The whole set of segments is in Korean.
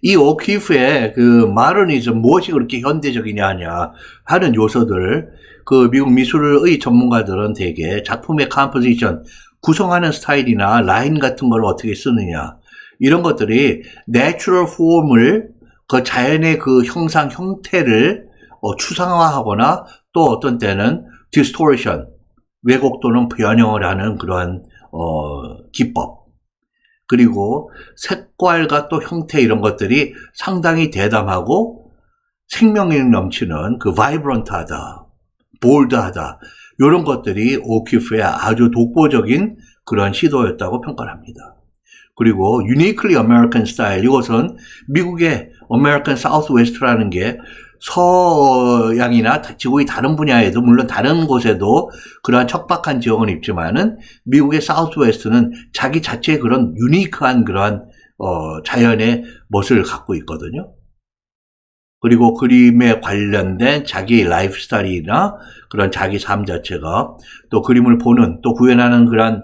이 오키프의 그 마더니즘 무엇이 그렇게 현대적이냐 하는 요소들, 그 미국 미술의 전문가들은 대개 작품의 컴포지션, 구성하는 스타일이나 라인 같은 걸 어떻게 쓰느냐, 이런 것들이 내추럴 폼을, 그 자연의 그 형태를 추상화하거나 또 어떤 때는 디스토리션, 왜곡 또는 변형을 하는 그러한 기법, 그리고 색깔과 또 형태 이런 것들이 상당히 대담하고 생명력 넘치는 그 바이브런트하다, 볼드하다, 이런 것들이 오키프의 아주 독보적인 그런 시도였다고 평가를 합니다. 그리고 uniquely American style, 이것은 미국의 American Southwest라는 게 서양이나 지구의 다른 분야에도, 물론 다른 곳에도 그러한 척박한 지형은 있지만은 미국의 Southwest는 자기 자체의 그런 유니크한 그러한 자연의 멋을 갖고 있거든요. 그리고 그림에 관련된 자기의 라이프 스타일이나 그런 자기 삶 자체가, 또 그림을 보는, 또 구현하는 그런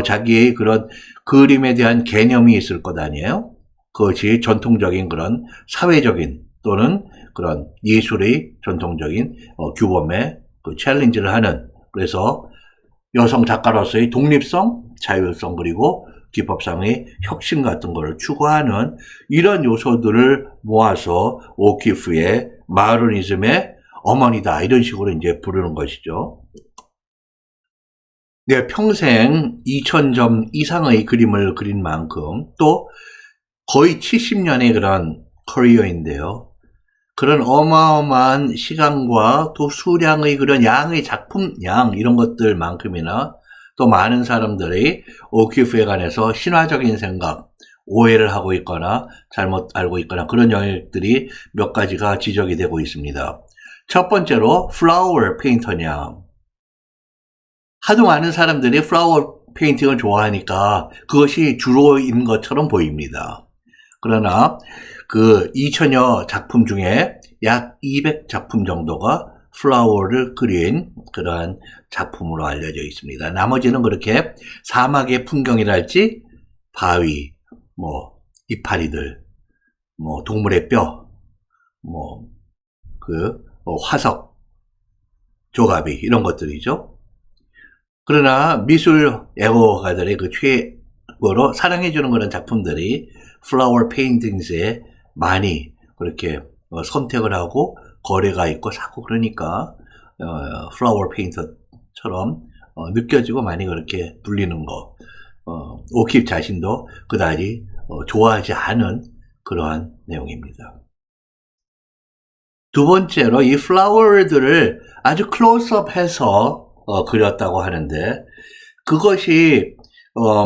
자기의 그런 그림에 대한 개념이 있을 것 아니에요? 그것이 전통적인 그런 사회적인 또는 그런 예술의 전통적인 규범에 그 챌린지를 하는, 그래서 여성 작가로서의 독립성, 자율성, 그리고 기법상의 혁신 같은 것을 추구하는 이런 요소들을 모아서 오키프의 마더니즘의 어머니다, 이런 식으로 이제 부르는 것이죠. 네, 평생 2000점 이상의 그림을 그린 만큼 또 거의 70년의 그런 커리어인데요. 그런 어마어마한 시간과 또 수량의 그런 양의 작품 양, 이런 것들만큼이나 또 많은 사람들이 오키프에 관해서 신화적인 생각, 오해를 하고 있거나 잘못 알고 있거나 그런 영역들이 몇 가지가 지적이 되고 있습니다. 첫 번째로 플라워 페인터냐. 하도 많은 사람들이 플라워 페인팅을 좋아하니까 그것이 주로인 것처럼 보입니다. 그러나 그 2000여 작품 중에 약 200작품 정도가 플라워를 그린 그러한 작품으로 알려져 있습니다. 나머지는 그렇게 사막의 풍경이랄지 바위, 이파리들, 동물의 뼈, 화석, 조가비, 이런 것들이죠. 그러나 미술 애호가들의 그 최고로 사랑해주는 그런 작품들이 플라워 페인팅스에 많이 그렇게 선택을 하고 거래가 있고 사고, 그러니까 플라워 페인터처럼 느껴지고 많이 그렇게 불리는 거, 오킵 자신도 그다지 좋아하지 않은 그러한 내용입니다. 두 번째로 이 플라워들을 아주 클로즈업해서 그렸다고 하는데, 그것이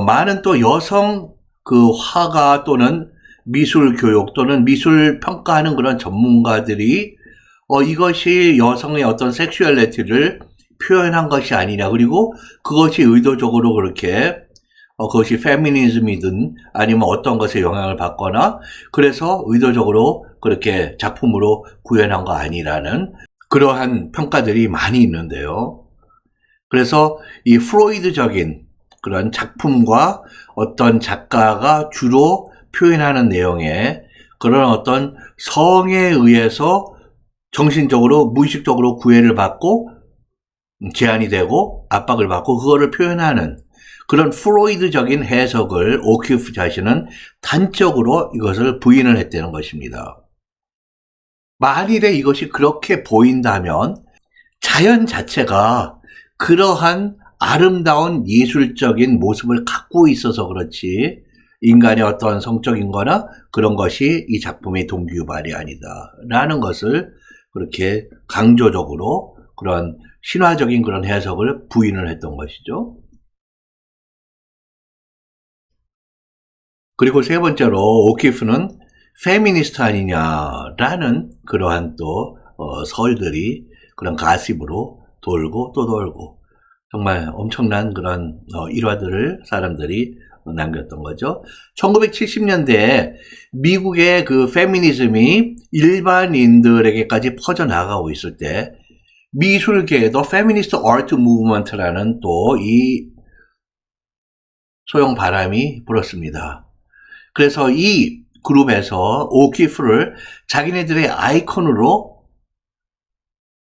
많은 또 여성 그 화가 또는 미술 교육 또는 미술 평가하는 그런 전문가들이 이것이 여성의 어떤 섹슈얼리티를 표현한 것이 아니냐, 그리고 그것이 의도적으로 그렇게 그것이 페미니즘이든 아니면 어떤 것에 영향을 받거나 그래서 의도적으로 그렇게 작품으로 구현한 거 아니라는 그러한 평가들이 많이 있는데요. 그래서 이 프로이드적인 그런 작품과 어떤 작가가 주로 표현하는 내용에 그런 어떤 성에 의해서 정신적으로 무의식적으로 구애를 받고 제한이 되고 압박을 받고 그거를 표현하는 그런 프로이드적인 해석을 오키프 자신은 단적으로 이것을 부인을 했다는 것입니다. 만일에 이것이 그렇게 보인다면 자연 자체가 그러한 아름다운 예술적인 모습을 갖고 있어서 그렇지 인간의 어떤 성적인 거나 그런 것이 이 작품의 동기유발이 아니다 라는 것을 그렇게 강조적으로 그런 신화적인 그런 해석을 부인을 했던 것이죠. 그리고 세 번째로 오키프는 페미니스트 아니냐라는 그러한 또 설들이 그런 가십으로 돌고 또 돌고 정말 엄청난 그런 일화들을 사람들이 남겼던 거죠. 1970년대에 미국의 그 페미니즘이 일반인들에게까지 퍼져나가고 있을 때 미술계에도 페미니스트 아트 무브먼트라는 또 이 소용 바람이 불었습니다. 그래서 이 그룹에서 오키프를 자기네들의 아이콘으로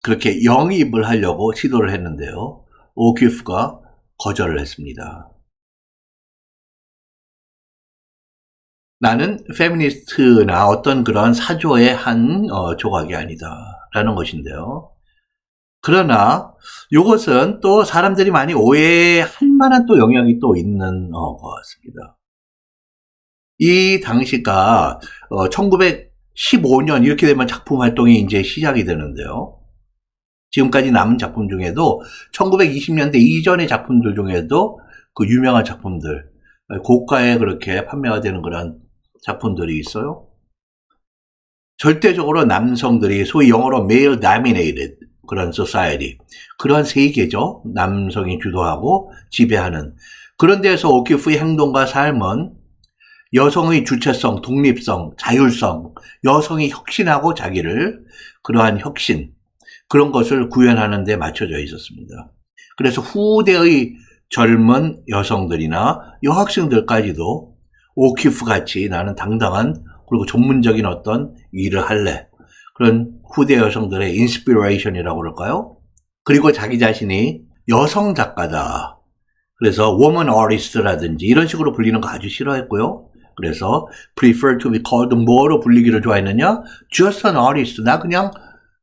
그렇게 영입을 하려고 시도를 했는데요. 오키프가 거절을 했습니다. 나는 페미니스트나 어떤 그런 사조의 한 조각이 아니다 라는 것인데요. 그러나 이것은 또 사람들이 많이 오해할 만한 또 영역이 또 있는 것 같습니다. 이 당시가 1915년 이렇게 되면 작품 활동이 이제 시작이 되는데요. 지금까지 남은 작품 중에도 1920년대 이전의 작품들 중에도 그 유명한 작품들, 고가에 그렇게 판매가 되는 그런 작품들이 있어요. 절대적으로 남성들이 소위 영어로 male dominated 그런 society, 그런 세계죠. 남성이 주도하고 지배하는 그런 데서 오키프의 행동과 삶은 여성의 주체성, 독립성, 자율성, 여성이 혁신하고 자기를 그러한 혁신, 그런 것을 구현하는 데 맞춰져 있었습니다. 그래서 후대의 젊은 여성들이나 여학생들까지도 오키프 같이 나는 당당한 그리고 전문적인 어떤 일을 할래. 그런 후대 여성들의 인스피레이션이라고 그럴까요? 그리고 자기 자신이 여성 작가다. 그래서 woman artist라든지 이런 식으로 불리는 거 아주 싫어했고요. 그래서 prefer to be called 뭐로 불리기를 좋아했느냐? just an artist. 나 그냥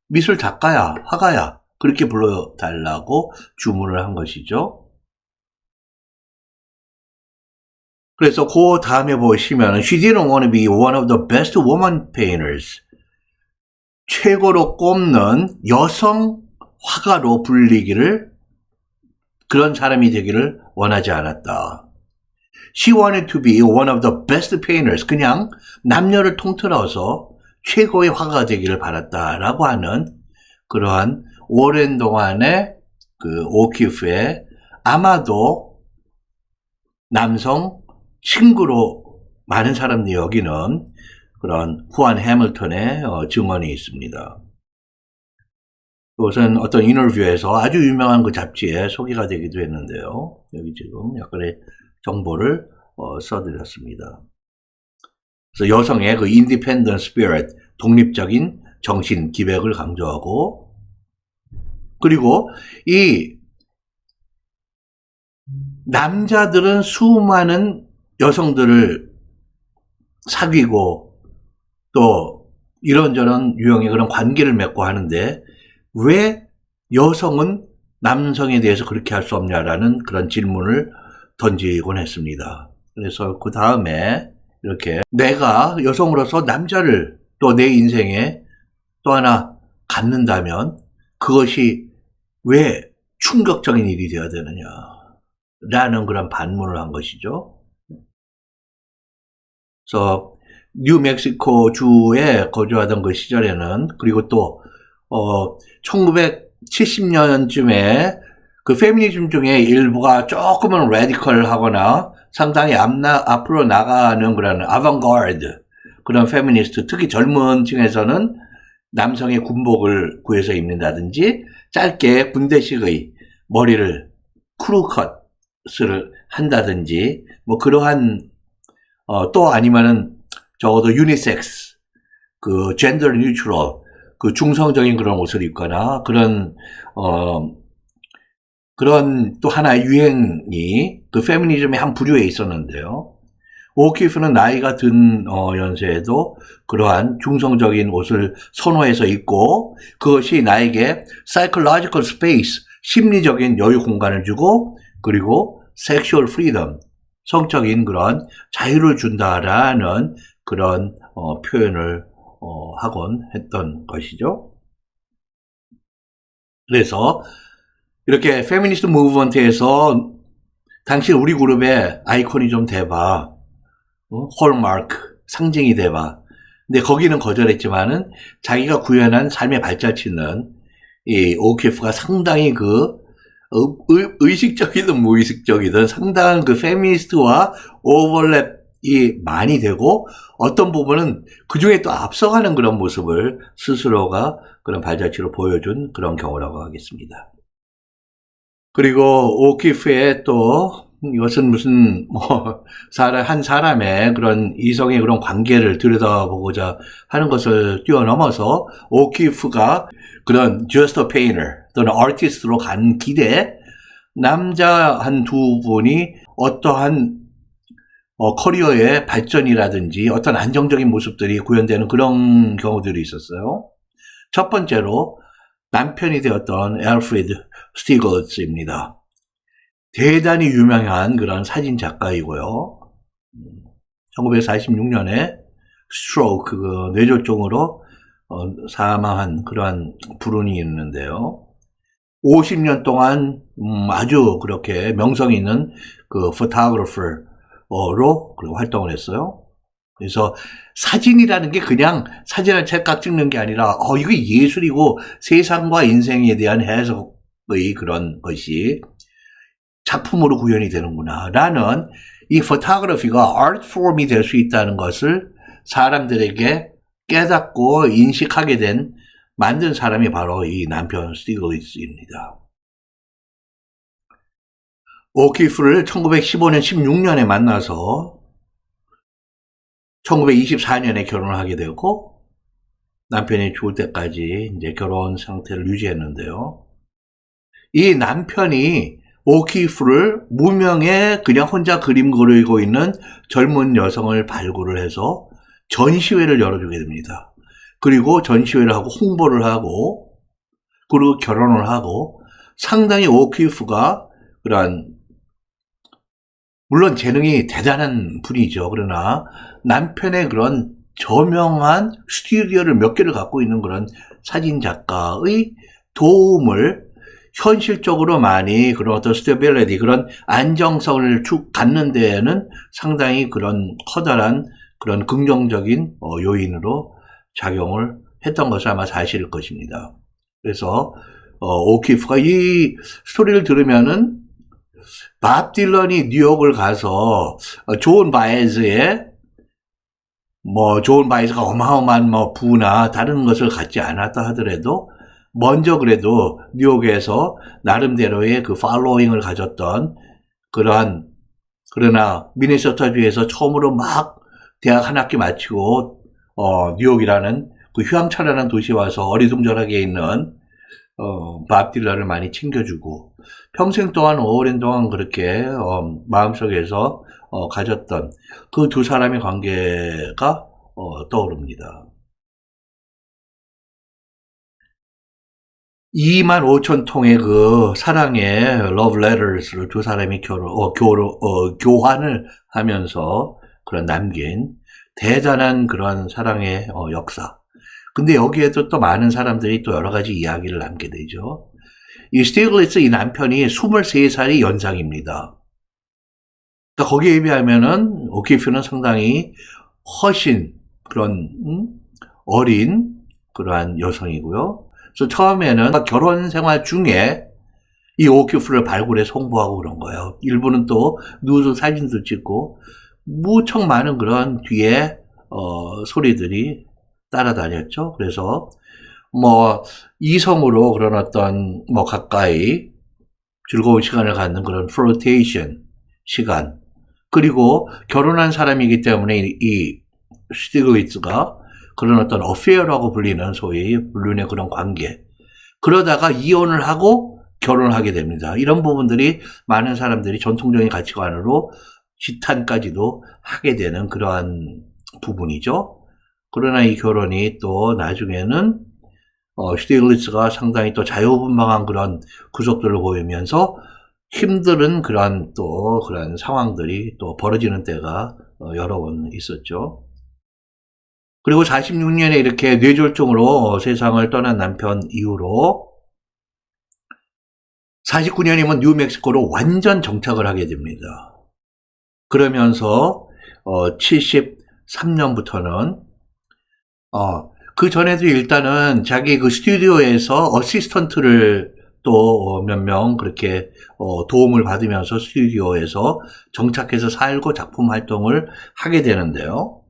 미술 작가야, 화가야. 그렇게 불러달라고 주문을 한 것이죠. 그래서 그 다음에 보시면 she didn't want to be one of the best woman painters. 최고로 꼽는 여성 화가로 불리기를 그런 사람이 되기를 원하지 않았다. She wanted to be one of the best painters. 그냥 남녀를 통틀어서 최고의 화가가 되기를 바랐다라고 하는 그러한 오랜 동안의 그 오키프의 아마도 남성 친구로 많은 사람들이 여기는 그런 후안 해밀턴의 증언이 있습니다. 이것은 어떤 인터뷰에서 아주 유명한 그 잡지에 소개가 되기도 했는데요. 여기 지금 약간의 정보를 써드렸습니다. 그래서 여성의 그 independent spirit, 독립적인 정신, 기백을 강조하고, 그리고 이 남자들은 수많은 여성들을 사귀고 또 이런저런 유형의 그런 관계를 맺고 하는데 왜 여성은 남성에 대해서 그렇게 할 수 없냐라는 그런 질문을 던지곤 했습니다. 그래서 그 다음에 이렇게 내가 여성으로서 남자를 또 내 인생에 또 하나 갖는다면 그것이 왜 충격적인 일이 되어야 되느냐 라는 그런 반문을 한 것이죠. 그래서 뉴멕시코 주에 거주하던 그 시절에는 그리고 또 1970년쯤에 그 페미니즘 중에 일부가 조금은 레디컬하거나 상당히 앞으로 나가는 그런 아방가르드 그런 페미니스트, 특히 젊은 층에서는 남성의 군복을 구해서 입는다든지 짧게 군대식의 머리를 크루컷을 한다든지 뭐 그러한 또 아니면은 적어도 유니섹스 그 젠더 뉴트럴 그 중성적인 그런 옷을 입거나 그런 그런 또 하나의 유행이 그 페미니즘의 한 부류에 있었는데요. 오키프는 나이가 든 연세에도 그러한 중성적인 옷을 선호해서 입고 그것이 나에게 psychological space, 심리적인 여유 공간을 주고 그리고 sexual freedom, 성적인 그런 자유를 준다라는 그런 표현을 하곤 했던 것이죠. 그래서 이렇게 페미니스트 무브먼트에서 당신 우리 그룹의 아이콘이 좀 돼봐. 홀마크, 상징이 돼봐. 근데 거기는 거절했지만은 자기가 구현한 삶의 발자취는 이 오키프가 상당히 그 의식적이든 무의식적이든 상당한 그 페미니스트와 오버랩이 많이 되고 어떤 부분은 그 중에 또 앞서가는 그런 모습을 스스로가 그런 발자취로 보여준 그런 경우라고 하겠습니다. 그리고 오키프의 또 이것은 무슨 한 사람의 그런 이성의 그런 관계를 들여다보고자 하는 것을 뛰어넘어서 오키프가 그런 just a painter 또는 artist로 간 길에 남자 한 두 분이 어떠한 커리어의 발전이라든지 어떤 안정적인 모습들이 구현되는 그런 경우들이 있었어요. 첫 번째로 남편이 되었던 알프레드 스티글츠입니다. 대단히 유명한 그런 사진 작가이고요. 1946년에 스트로크, 뇌졸중으로 사망한 그러한 불운이 있는데요. 50년 동안 아주 그렇게 명성이 있는 그 포토그래퍼로 활동을 했어요. 그래서 사진이라는 게 그냥 사진을 찰칵 찍는 게 아니라 이거 예술이고 세상과 인생에 대한 해석의 그런 것이 작품으로 구현이 되는구나 라는 이 포토그래피가 아트폼이 될 수 있다는 것을 사람들에게 깨닫고 인식하게 만든 사람이 바로 이 남편 스티글리츠입니다. 오키프를 1915년 16년에 만나서 1924년에 결혼을 하게 되고 남편이 죽을 때까지 이제 결혼 상태를 유지했는데요. 이 남편이 오키프를 무명의 그냥 혼자 그림 그리고 있는 젊은 여성을 발굴을 해서 전시회를 열어주게 됩니다. 그리고 전시회를 하고 홍보를 하고 그리고 결혼을 하고 상당히 오키프가 그런 물론 재능이 대단한 분이죠. 그러나 남편의 그런 저명한 스튜디오를 몇 개를 갖고 있는 그런 사진 작가의 도움을 현실적으로 많이 그런 어떤 스테빌리티, 그런 안정성을 쭉 갖는 데에는 상당히 그런 커다란 그런 긍정적인 요인으로 작용을 했던 것이 아마 사실일 것입니다. 그래서 오키프가 이 스토리를 들으면은 밥 딜런이 뉴욕을 가서 존 바에즈의 존 바에즈가 어마어마한 부나 다른 것을 갖지 않았다 하더라도 먼저 그래도 뉴욕에서 나름대로의 그 팔로잉을 가졌던 그러나 미네소타주에서 처음으로 막 대학 한 학기 마치고 뉴욕이라는 그 휘황찬란한 도시에 와서 어리둥절하게 있는 밥 딜런을 많이 챙겨주고 평생 동안 오랜 동안 그렇게 마음속에서 가졌던 그 두 사람의 관계가 떠오릅니다. 25,000통의 그 사랑의 love letters를 두 사람이 교환을 하면서 그런 남긴 대단한 그런 사랑의 역사. 근데 여기에도 또 많은 사람들이 또 여러 가지 이야기를 남게 되죠. 이 스티글리츠 이 남편이 23살이 연상입니다. 그러니까 거기에 비하면은 오키프는 상당히 훨씬 그런 어린 그러한 여성이고요. 그래서 처음에는 결혼 생활 중에 이 오키프를 발굴해서 홍보하고 그런 거예요. 일부는 또 누드 사진도 찍고 무척 많은 그런 뒤에 소리들이 따라다녔죠. 그래서 이성으로 그런 어떤 가까이 즐거운 시간을 갖는 그런 플로테이션 시간, 그리고 결혼한 사람이기 때문에 이 스티글리츠가 그런 어떤 어페어라고 불리는 소위 물론의 그런 관계, 그러다가 이혼을 하고 결혼을 하게 됩니다. 이런 부분들이 많은 사람들이 전통적인 가치관으로 지탄까지도 하게 되는 그러한 부분이죠. 그러나 이 결혼이 또 나중에는 스티글리츠가 상당히 또 자유분방한 그런 구석들을 보이면서 힘든 그런 상황들이 또 벌어지는 때가 여러 번 있었죠. 그리고 46년에 이렇게 뇌졸중으로 세상을 떠난 남편 이후로 49년이면 뉴멕시코로 완전 정착을 하게 됩니다. 그러면서 73년부터는 그 전에도 일단은 자기 그 스튜디오에서 어시스턴트를 또 몇 명 그렇게 도움을 받으면서 스튜디오에서 정착해서 살고 작품 활동을 하게 되는데요.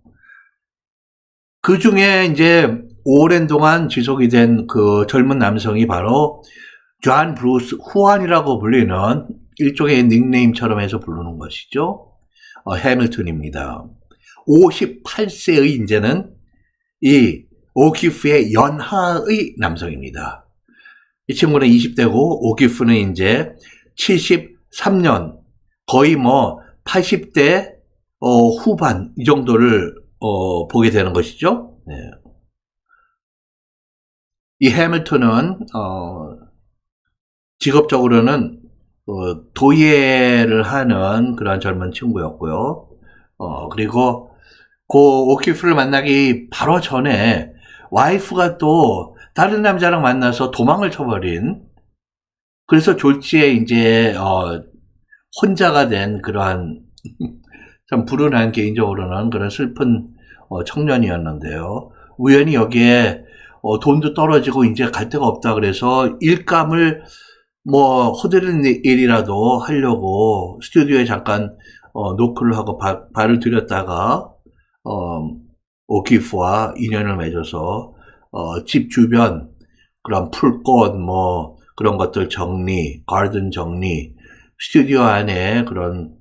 그 중에 이제 오랜 동안 지속이 된 그 젊은 남성이 바로 존 브루스 후안이라고 불리는 일종의 닉네임처럼 해서 부르는 것이죠. 해밀턴입니다. 58세의 이제는 이 오키프의 연하의 남성입니다. 이 친구는 20대고 오키프는 이제 73년 거의 뭐 80대 후반 이 정도를 보게 되는 것이죠. 네. 이 해밀턴은 직업적으로는 도예를 하는 그런 젊은 친구였고요. 그리고 그 오키프를 만나기 바로 전에 와이프가 또 다른 남자랑 만나서 도망을 쳐버린, 그래서 졸지에 이제 혼자가 된 그러한 참 불운한, 개인적으로는 그런 슬픈 청년이었는데요. 우연히 여기에 돈도 떨어지고 이제 갈 데가 없다 그래서 일감을 뭐 허드렛 일이라도 하려고 스튜디오에 잠깐 노크를 하고 발을 들였다가 오키프와 인연을 맺어서 집 주변 그런 풀꽃 뭐 그런 것들 정리, 가든 정리, 스튜디오 안에 그런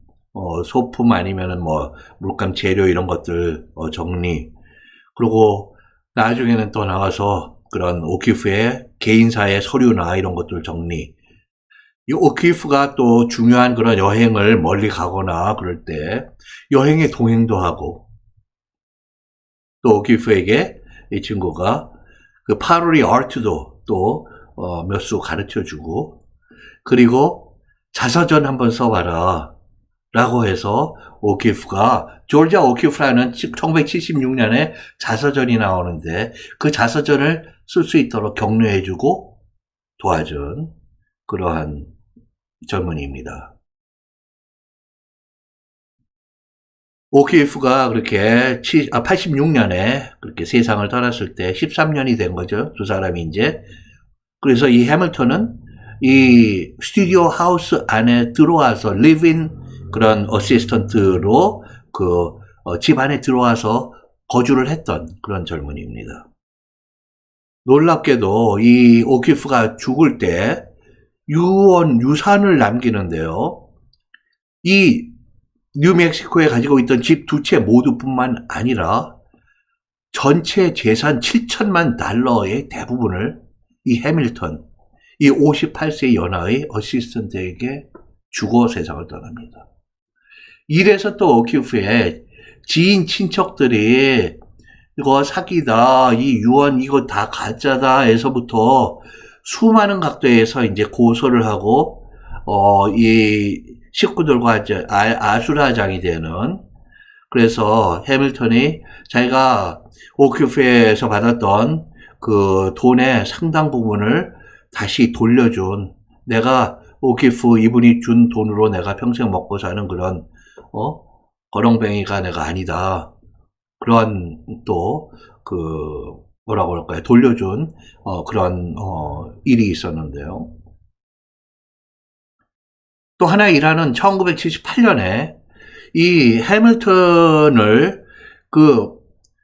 소품 아니면은 뭐 물감 재료 이런 것들 정리, 그리고 나중에는 또 나와서 그런 오키프의 개인사의 서류나 이런 것들 정리. 이 오키프가 또 중요한 그런 여행을 멀리 가거나 그럴 때 여행에 동행도 하고, 또 오키프에게 이 친구가 그 파로리 아트도 또 몇 수 가르쳐 주고, 그리고 자서전 한번 써봐라 라고 해서 오키프가, 조지아 오키프라는 1976년에 자서전이 나오는데 그 자서전을 쓸 수 있도록 격려해주고 도와준 그러한 젊은이입니다. 오키프가 그렇게 86년에 그렇게 세상을 떠났을 때 13년이 된 거죠. 두 사람이 이제. 그래서 이 해밀턴은 이 스튜디오 하우스 안에 들어와서 리브인 그런 어시스턴트로 그 집 안에 들어와서 거주를 했던 그런 젊은이입니다. 놀랍게도 이 오키프가 죽을 때 유산을 남기는데요. 이 뉴멕시코에 가지고 있던 집 두 채 모두뿐만 아니라 전체 재산 7천만 달러의 대부분을 이 해밀턴, 이 58세 연하의 어시스턴트에게 주고 세상을 떠납니다. 이래서 또 오키프의 지인 친척들이 이거 사기다, 이 유언 이거 다 가짜다 해서부터 수많은 각도에서 이제 고소를 하고 이 식구들과 아수라장이 되는, 그래서 해밀턴이 자기가 오키프에서 받았던 그 돈의 상당 부분을 다시 돌려준, 내가 오키프 이분이 준 돈으로 내가 평생 먹고 사는 그런 거렁뱅이가 내가 아니다. 그런 또 그 뭐라고 할까요? 돌려준 그런 일이 있었는데요. 또 하나 일하는 1978년에 이 해밀턴을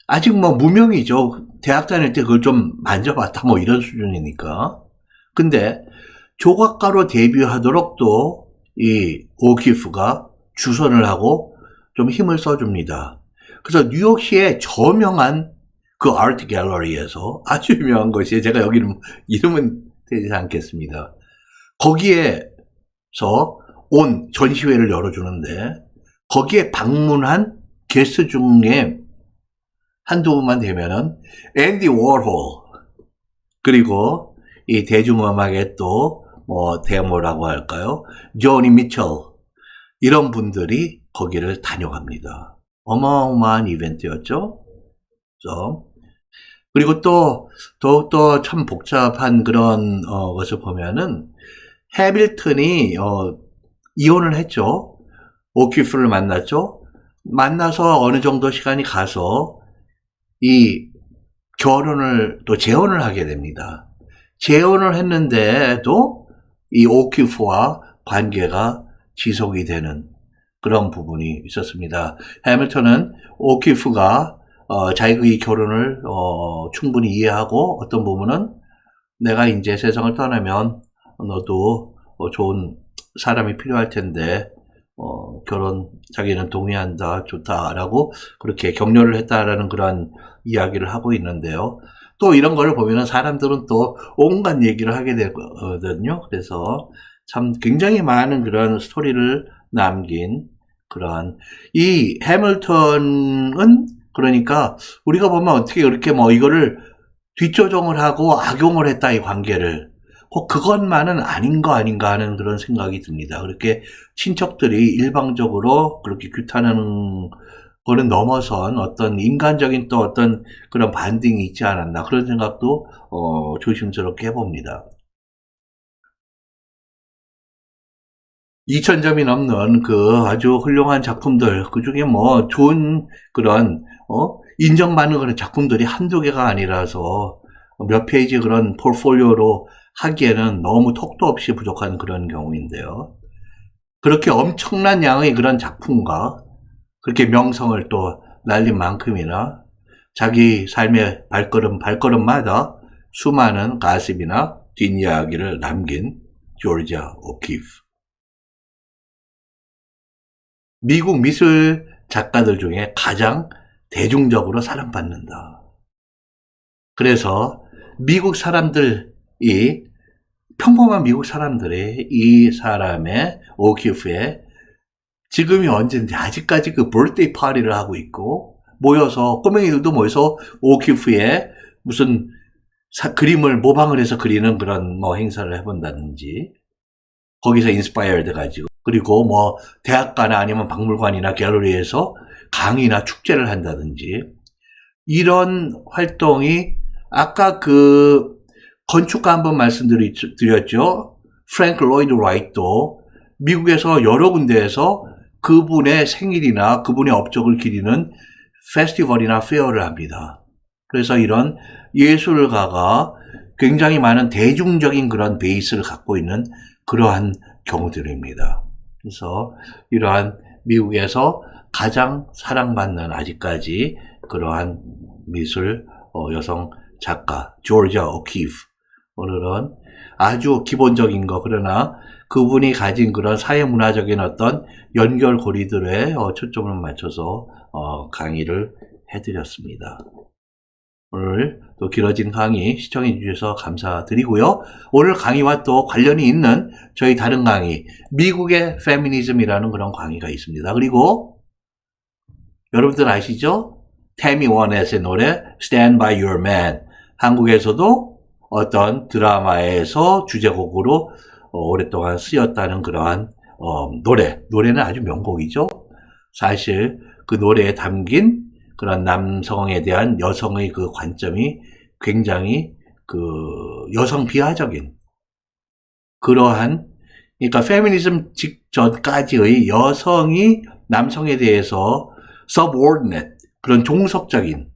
아직 뭐 무명이죠. 대학 다닐 때 그걸 좀 만져봤다 뭐 이런 수준이니까. 근데 조각가로 데뷔하도록 또 이 오키프가 주선을 하고 좀 힘을 써줍니다. 그래서 뉴욕시의 저명한 그 아트 갤러리에서, 아주 유명한 것이, 제가 여기는 이름은 되지 않겠습니다. 거기에서 온 전시회를 열어주는데 거기에 방문한 게스트 중에 한두 분만 되면은 앤디 워홀, 그리고 이 대중음악의 또 뭐 데모라고 할까요? 조니 미첼, 이런 분들이 거기를 다녀갑니다. 어마어마한 이벤트였죠. 그리고 또 더욱더 참 복잡한 그런 것을 보면은 해밀턴이 이혼을 했죠. 오키프를 만났죠. 만나서 어느 정도 시간이 가서 이 결혼을 또 재혼을 하게 됩니다. 재혼을 했는데도 이 오키프와 관계가 지속이 되는 그런 부분이 있었습니다. 해밀턴은 오키프가 자기의 결혼을 충분히 이해하고, 어떤 부분은 내가 이제 세상을 떠나면 너도 좋은 사람이 필요할 텐데 결혼 자기는 동의한다, 좋다라고 그렇게 격려를 했다라는 그런 이야기를 하고 있는데요. 또 이런 걸 보면은 사람들은 또 온갖 얘기를 하게 되거든요. 그래서 참 굉장히 많은 그런 스토리를 남긴 그러한 이 해밀턴은 그러니까 우리가 보면 어떻게 이렇게 뭐 이거를 뒷조정을 하고 악용을 했다 이 관계를 꼭 그것만은 아닌 거 아닌가 하는 그런 생각이 듭니다. 그렇게 친척들이 일방적으로 그렇게 규탄하는 거는 넘어선 어떤 인간적인 또 어떤 그런 반등이 있지 않았나 그런 생각도 조심스럽게 해봅니다. 2,000점이 넘는 그 아주 훌륭한 작품들, 그 중에 뭐 좋은 그런, 인정받는 그런 작품들이 한두 개가 아니라서 몇 페이지 그런 포트폴리오로 하기에는 너무 톡도 없이 부족한 그런 경우인데요. 그렇게 엄청난 양의 그런 작품과 그렇게 명성을 또 날린 만큼이나 자기 삶의 발걸음마다 수많은 가십이나 뒷이야기를 남긴 조지아 오키프. 미국 미술 작가들 중에 가장 대중적으로 사랑받는다. 그래서 미국 사람들이 평범한 미국 사람들이 이 사람의 오키프의 지금이 언제인지 아직까지 그 birthday 파티를 하고 있고 모여서 꼬맹이들도 모여서 오키프의 무슨 그림을 모방을 해서 그리는 그런 뭐 행사를 해본다든지 거기서 인스파이어 돼가지고 그리고 뭐 대학가나 아니면 박물관이나 갤러리에서 강의나 축제를 한다든지 이런 활동이 아까 그 건축가 한번 말씀드렸죠. 프랭크 로이드 라이트도 미국에서 여러 군데에서 그분의 생일이나 그분의 업적을 기리는 페스티벌이나 페어를 합니다. 그래서 이런 예술가가 굉장히 많은 대중적인 그런 베이스를 갖고 있는 그러한 경우들입니다. 그래서 이러한 미국에서 가장 사랑받는 아직까지 그러한 미술 여성 작가 조지아 오키프. 오늘은 아주 기본적인 거 그러나 그분이 가진 그런 사회문화적인 어떤 연결고리들에 초점을 맞춰서 강의를 해드렸습니다. 오늘 또 길어진 강의 시청해 주셔서 감사드리고요. 오늘 강의와 또 관련이 있는 저희 다른 강의, 미국의 페미니즘이라는 그런 강의가 있습니다. 그리고 여러분들 아시죠? 태미 원넷의 노래 Stand by Your Man. 한국에서도 어떤 드라마에서 주제곡으로 오랫동안 쓰였다는 그러한 노래는 아주 명곡이죠. 사실 그 노래에 담긴 그런 남성에 대한 여성의 그 관점이 굉장히 그 여성 비하적인 그러한 그러니까 페미니즘 직전까지의 여성이 남성에 대해서 subordinate 그런 종속적인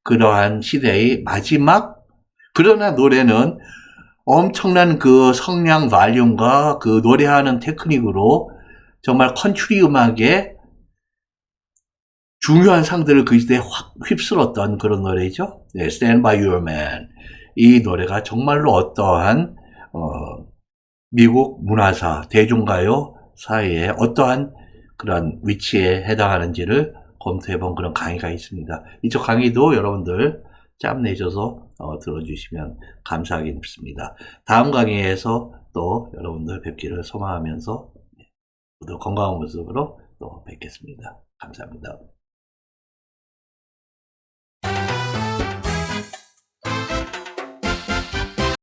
그러한 시대의 마지막 그러나 노래는 엄청난 그 성량 발륨과 그 노래하는 테크닉으로 정말 컨트리 음악의 중요한 상들을 그 시대에 확 휩쓸었던 그런 노래죠. 네, Stand by Your Man. 이 노래가 정말로 어떠한 미국 문화사, 대중가요 사이에 어떠한 그런 위치에 해당하는지를 검토해본 그런 강의가 있습니다. 이쪽 강의도 여러분들 짬 내셔서 들어주시면 감사하겠습니다. 다음 강의에서 또 여러분들 뵙기를 소망하면서 모두 건강한 모습으로 또 뵙겠습니다. 감사합니다.